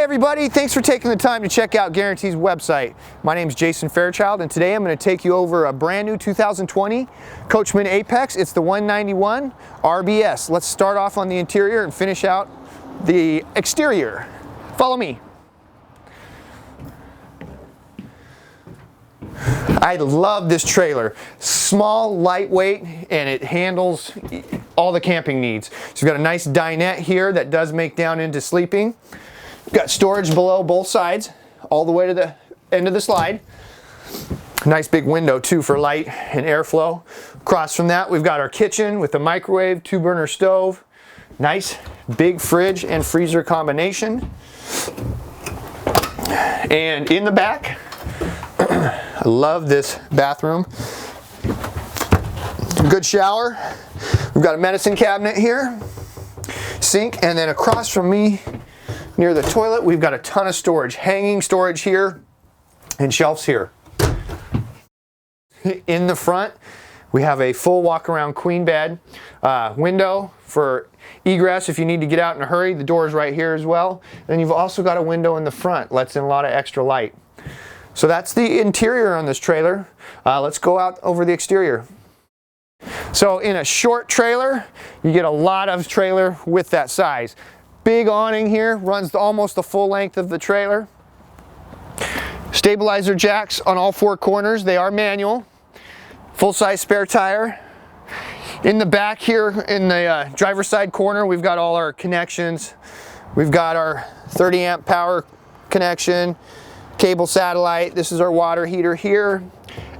everybody, thanks for taking the time to check out Guaranty's website. My name is Jason Fairchild, and today I'm going to take you over a brand new 2020 Coachmen Apex. It's the 191 RBS. Let's start off on the interior and finish out the exterior. Follow me. I love this trailer. Small, lightweight, and it handles all the camping needs. So you've got a nice dinette here that does make down into sleeping. Got storage below both sides, all the way to the end of the slide. Nice big window too for light and airflow. Across from that, we've got our kitchen with the microwave, 2-burner stove. Nice big fridge and freezer combination. And in the back, I love this bathroom. Good shower. We've got a medicine cabinet here, sink, and then across from me, near the toilet, we've got a ton of storage, hanging storage here and shelves here. In the front, we have a full walk-around queen bed, window for egress if you need to get out in a hurry. The door is right here as well. Then you've also got a window in the front, lets in a lot of extra light. So that's the interior on this trailer. Let's go out over the exterior. So in a short trailer, you get a lot of trailer with that size. Big awning here, runs almost the full length of the trailer. Stabilizer jacks on all 4 corners. They are manual. Full-size spare tire. In the back here, in the driver's side corner, we've got all our connections. We've got our 30 amp power connection, cable satellite. This is our water heater here.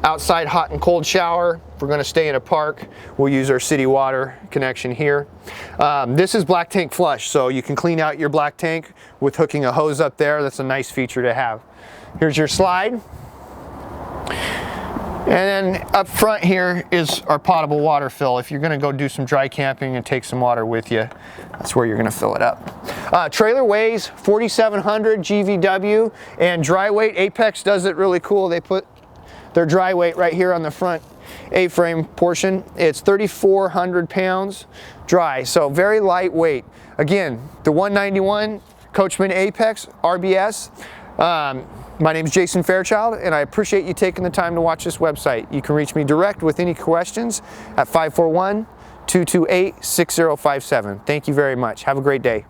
Outside hot and cold shower. If we're going to stay in a park, we'll use our city water connection here. This is black tank flush, so you can clean out your black tank with hooking a hose up there. That's a nice feature to have. Here's your slide. And then up front here is our potable water fill. If you're going to go do some dry camping and take some water with you, that's where you're going to fill it up. Trailer weighs 4,700 GVW, and dry weight Apex does it really cool. They put their dry weight right here on the front A-frame portion. It's 3,400 pounds dry, so very lightweight. Again, the 191 Coachmen Apex RBS. My name is Jason Fairchild, and I appreciate you taking the time to watch this website. You can reach me direct with any questions at 541-228-6057. Thank you very much. Have a great day.